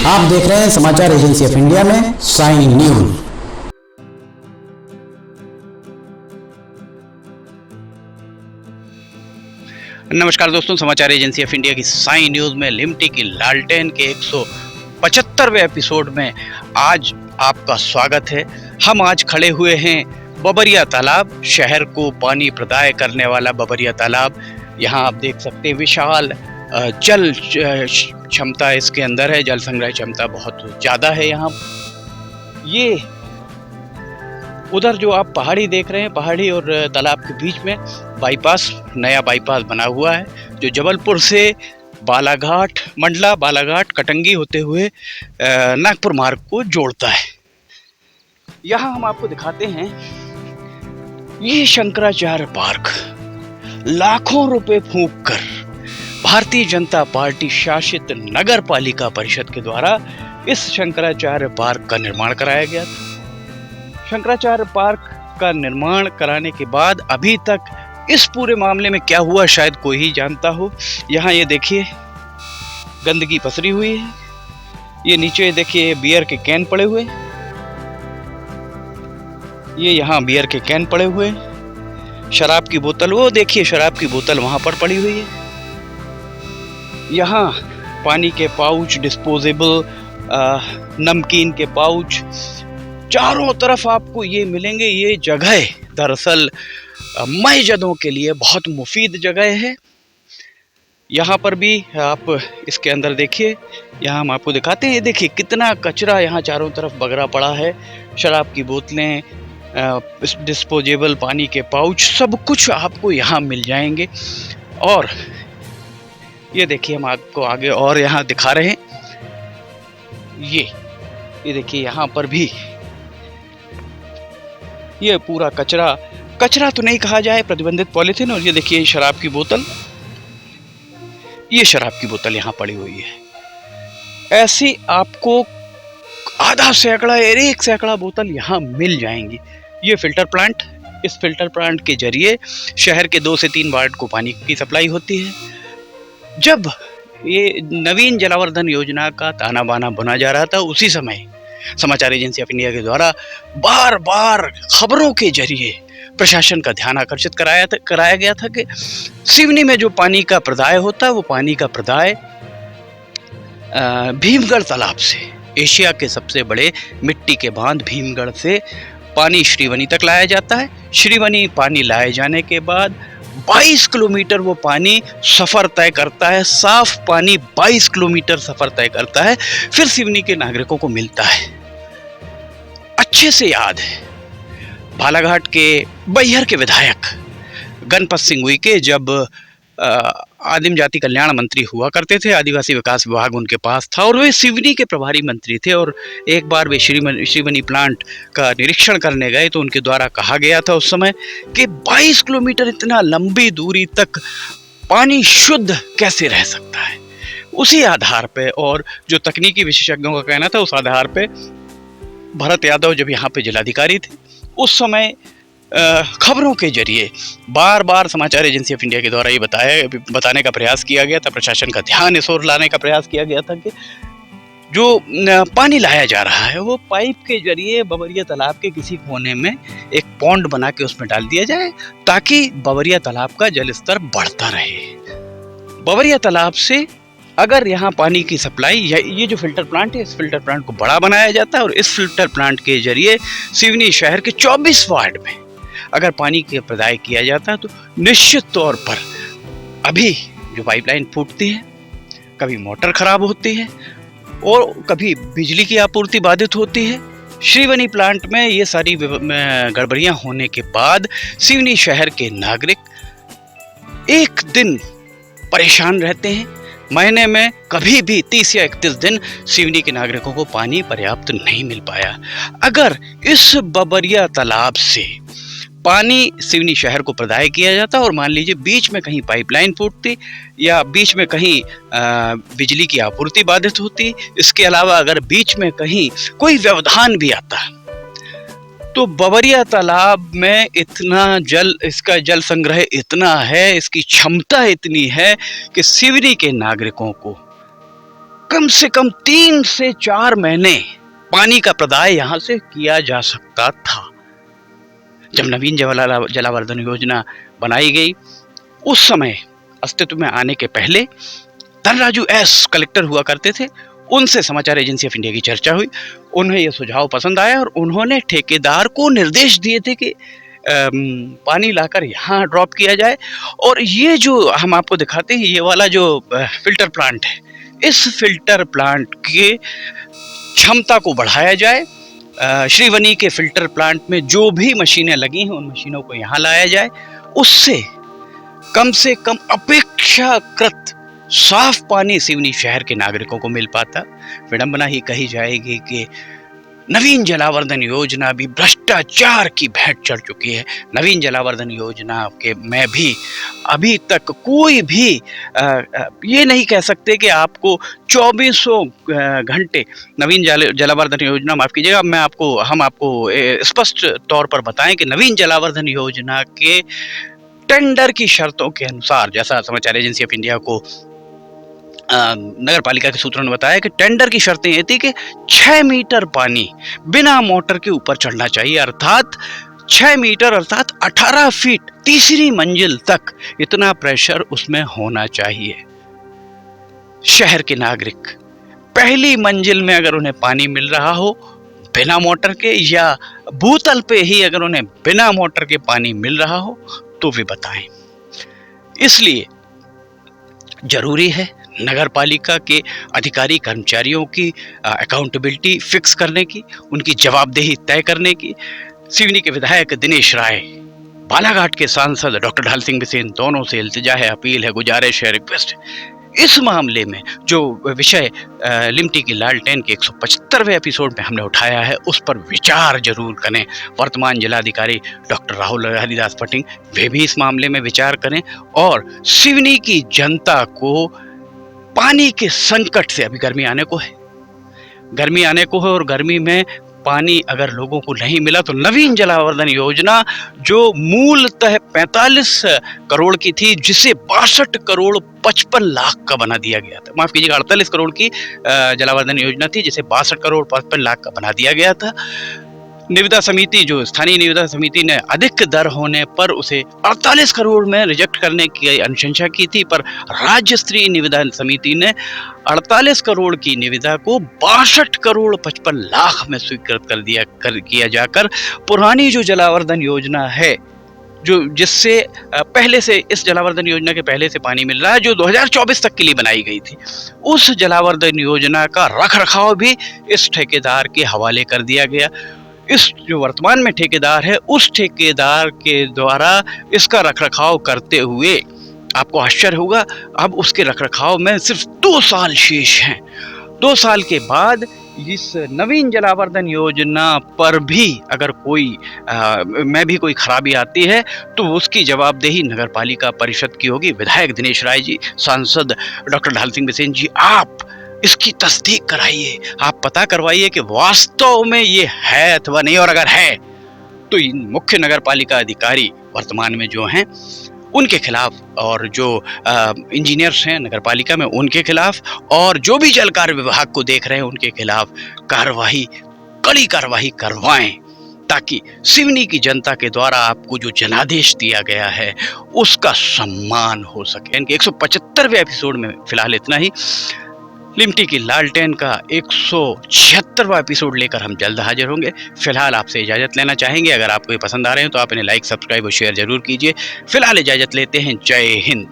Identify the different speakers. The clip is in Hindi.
Speaker 1: आप देख रहे हैं समाचार एजेंसी ऑफ इंडिया में साइन न्यूज।
Speaker 2: नमस्कार दोस्तों, समाचार एजेंसी ऑफ इंडिया की साइन न्यूज में लिमटी की लालटेन के 175वें एपिसोड में आज आपका स्वागत है। हम आज खड़े हुए हैं बबरिया तालाब, शहर को पानी प्रदाय करने वाला बबरिया तालाब। यहाँ आप देख सकते हैं विशाल जल क्षमता इसके अंदर है, जल संग्रह क्षमता बहुत ज़्यादा है। यहाँ ये उधर जो आप पहाड़ी देख रहे हैं, पहाड़ी और तालाब के बीच में बाईपास, नया बाईपास बना हुआ है जो जबलपुर से बालाघाट, मंडला, बालाघाट, कटंगी होते हुए नागपुर मार्ग को जोड़ता है। यहाँ हम आपको दिखाते हैं ये शंकराचार्य पार्क लाखों रुपए फूंक कर भारतीय जनता पार्टी शासित नगर पालिका परिषद के द्वारा इस शंकराचार्य पार्क का निर्माण कराया गया था। शंकराचार्य पार्क का निर्माण कराने के बाद अभी तक इस पूरे मामले में क्या हुआ शायद कोई ही जानता हो। यहाँ ये देखिए गंदगी पसरी हुई है, ये नीचे देखिए बियर के कैन पड़े हुए, ये यहाँ बियर के कैन पड़े हुए, शराब की बोतल, वो देखिए शराब की बोतल वहाँ पर पड़ी हुई है। यहाँ पानी के पाउच, डिस्पोजेबल नमकीन के पाउच चारों तरफ आपको ये मिलेंगे। ये जगह दरअसल मस्जिदों के लिए बहुत मुफीद जगह है। यहाँ पर भी आप इसके अंदर देखिए, यहाँ हम आपको दिखाते हैं। ये देखिए कितना कचरा यहाँ चारों तरफ बगरा पड़ा है, शराब की बोतलें, डिस्पोजेबल पानी के पाउच, सब कुछ आपको यहाँ मिल जाएंगे। और ये देखिए हम आपको आगे और यहाँ दिखा रहे हैं, ये देखिए यहाँ पर भी ये पूरा कचरा तो नहीं कहा जाए, प्रतिबंधित पॉलीथीन। और ये देखिए शराब की बोतल, ये शराब की बोतल यहाँ पड़ी हुई है। ऐसी आपको आधा सैकड़ा या 1 सैकड़ा बोतल यहाँ मिल जाएंगी। ये फिल्टर प्लांट, इस फिल्टर प्लांट के जरिए शहर के 2 से 3 वार्ड को पानी की सप्लाई होती है। जब ये नवीन जलावर्धन योजना का ताना बाना बुना जा रहा था, उसी समय समाचार एजेंसी ऑफ इंडिया के द्वारा बार बार खबरों के जरिए प्रशासन का ध्यान आकर्षित कराया गया था कि सिवनी में जो पानी का प्रदाय होता है, वो पानी का प्रदाय भीमगढ़ तालाब से, एशिया के सबसे बड़े मिट्टी के बांध भीमगढ़ से पानी श्रीवनी तक लाया जाता है। श्रीवनी पानी लाए जाने के बाद 22 किलोमीटर वो पानी सफ़र तय करता है, साफ पानी 22 किलोमीटर सफ़र तय करता है, फिर सिवनी के नागरिकों को मिलता है। अच्छे से याद है बालाघाट के बैहर के विधायक गणपत सिंह उइके जब आदिम जाति कल्याण मंत्री हुआ करते थे, आदिवासी विकास विभाग उनके पास था और वे सिवनी के प्रभारी मंत्री थे। और एक बार वे श्रीवनी प्लांट का निरीक्षण करने गए तो उनके द्वारा कहा गया था उस समय कि 22 किलोमीटर इतना लंबी दूरी तक पानी शुद्ध कैसे रह सकता है। उसी आधार पे और जो तकनीकी विशेषज्ञों का कहना था, उस आधार पे भरत यादव जब यहाँ पे जिलाधिकारी थे, उस समय खबरों के जरिए बार बार समाचार एजेंसी ऑफ इंडिया के द्वारा ये बताने का प्रयास किया गया था, प्रशासन का ध्यान इस ओर लाने का प्रयास किया गया था कि जो पानी लाया जा रहा है वो पाइप के जरिए बबरिया तालाब के किसी कोने में एक पॉन्ड बना के उसमें डाल दिया जाए, ताकि बबरिया तालाब का जल स्तर बढ़ता रहे। बबरिया तालाब से अगर यहाँ पानी की सप्लाई, ये जो फिल्टर प्लांट है, इस फिल्टर प्लांट को बड़ा बनाया जाता है और इस फिल्टर प्लांट के जरिए सिवनी शहर के 24 वार्ड में अगर पानी के प्रदाय किया जाता है तो निश्चित तौर पर अभी जो पाइपलाइन फूटती है, कभी मोटर खराब होती है और कभी बिजली की आपूर्ति बाधित होती है। श्रीवनी प्लांट में ये सारी गड़बड़ियां होने के बाद सिवनी शहर के नागरिक एक दिन परेशान रहते हैं। महीने में कभी भी 30 या 31 दिन सिवनी के नागरिकों को पानी पर्याप्त नहीं मिल पाया। अगर इस बबरिया तालाब से पानी सिवनी शहर को प्रदाय किया जाता और मान लीजिए बीच में कहीं पाइपलाइन फूटती या बीच में कहीं बिजली की आपूर्ति बाधित होती, इसके अलावा अगर बीच में कहीं कोई व्यवधान भी आता, तो बबरिया तालाब में इतना जल, इसका जल संग्रह इतना है, इसकी क्षमता इतनी है कि सिवनी के नागरिकों को कम से कम 3 से 4 महीने पानी का प्रदाय यहाँ से किया जा सकता था। जब नवीन जलावर्धन योजना बनाई गई, उस समय अस्तित्व में आने के पहले धनराजू एस कलेक्टर हुआ करते थे। उनसे समाचार एजेंसी ऑफ इंडिया की चर्चा हुई। उन्हें यह सुझाव पसंद आया और उन्होंने ठेकेदार को निर्देश दिए थे कि पानी लाकर यहाँ ड्रॉप किया जाए। और ये जो हम आपको दिखाते हैं, ये वाला जो फिल्टर प्लांट है, इस फिल्टर प्लांट के क्षमता को बढ़ाया जाए। श्रीवनी के फिल्टर प्लांट में जो भी मशीनें लगी हैं, उन मशीनों को यहाँ लाया जाए। उससे कम से कम अपेक्षाकृत साफ पानी सिवनी शहर के नागरिकों को मिल पाता। विडंबना ही कही जाएगी कि नवीन जलावर्धन योजना भी भ्रष्टाचार की भेंट चढ़ चुकी है। नवीन जलावर्धन योजना के में भी अभी तक कोई भी ये नहीं कह सकते कि आपको 2400 घंटे नवीन जलावर्धन योजना, माफ कीजिएगा, हम आपको स्पष्ट तौर पर बताएं कि नवीन जलावर्धन योजना के टेंडर की शर्तों के अनुसार, जैसा समाचार एजेंसी ऑफ इंडिया को नगर पालिका के सूत्रों ने बताया कि टेंडर की शर्तें ये थी कि 6 मीटर पानी बिना मोटर के ऊपर चढ़ना चाहिए, अर्थात 6 मीटर अर्थात 18 फीट तीसरी मंजिल तक इतना प्रेशर उसमें होना चाहिए। शहर के नागरिक पहली मंजिल में अगर उन्हें पानी मिल रहा हो बिना मोटर के, या भूतल पे ही अगर उन्हें बिना मोटर के पानी मिल रहा हो, तो वे बताएं। इसलिए जरूरी है नगर पालिका के अधिकारी कर्मचारियों की अकाउंटेबिलिटी फिक्स करने की, उनकी जवाबदेही तय करने की। सिवनी के विधायक दिनेश राय, बालाघाट के सांसद डॉक्टर ढाल सिंह बिसेन, दोनों से इल्तिजा है, अपील है, गुजारिश है, रिक्वेस्ट है। इस मामले में जो विषय लिमटी की लालटेन के 175वें एपिसोड में हमने उठाया है, उस पर विचार जरूर करें। वर्तमान जिलाधिकारी डॉक्टर राहुल हरिदास पटिंग, वे भी इस मामले में विचार करें और सिवनी की जनता को पानी के संकट से, अभी गर्मी आने को है और गर्मी में पानी अगर लोगों को नहीं मिला तो नवीन जलावर्धन योजना जो मूलतः 45 करोड़ की थी, जिसे 62 करोड़ 55 लाख का बना दिया गया था। माफ कीजिएगा, 48 करोड़ की जलावर्धन योजना थी, जिसे 62 करोड़ 55 लाख का बना दिया गया था। निविदा समिति, जो स्थानीय निविदा समिति ने अधिक दर होने पर उसे 48 करोड़ में रिजेक्ट करने की अनुशंसा की थी, पर राज्य स्तरीय निविदा समिति ने 48 करोड़ की निविदा को 62 करोड़ 55 लाख में स्वीकृत किया जाकर पुरानी जो जलावर्धन योजना है, जो जिससे पहले से, इस जलावर्धन योजना के पहले से पानी मिल रहा है, जो 2024 तक के लिए बनाई गई थी, उस जलावर्धन योजना का रखरखाव भी इस ठेकेदार के हवाले कर दिया गया। इस जो वर्तमान में ठेकेदार है, उस ठेकेदार के द्वारा इसका रखरखाव करते हुए आपको आश्चर्य होगा, अब उसके रखरखाव में सिर्फ 2 साल शेष हैं। 2 साल के बाद इस नवीन जलावर्धन योजना पर भी अगर कोई खराबी आती है तो उसकी जवाबदेही नगर पालिका परिषद की होगी। विधायक दिनेश राय जी, सांसद डॉक्टर ढाल सिंह बिसेन जी, आप इसकी तस्दीक कराइए, आप पता करवाइए कि वास्तव में ये है अथवा नहीं, और अगर है तो इन मुख्य नगर पालिका अधिकारी वर्तमान में जो हैं उनके खिलाफ, और जो इंजीनियर्स हैं नगर पालिका में उनके खिलाफ, और जो भी जल कार्य विभाग को देख रहे हैं उनके खिलाफ कड़ी कार्रवाई करवाएं, ताकि सिवनी की जनता के द्वारा आपको जो जनादेश दिया गया है उसका सम्मान हो सके। इनके 175वें एपिसोड में फिलहाल इतना ही। लिमटी की लालटेन का 176वां एपिसोड लेकर हम जल्द हाजिर होंगे। फिलहाल आपसे इजाज़त लेना चाहेंगे। अगर आपको ये पसंद आ रहे हैं तो आप इन्हें लाइक, सब्सक्राइब और शेयर जरूर कीजिए। फिलहाल इजाज़त लेते हैं। जय हिंद।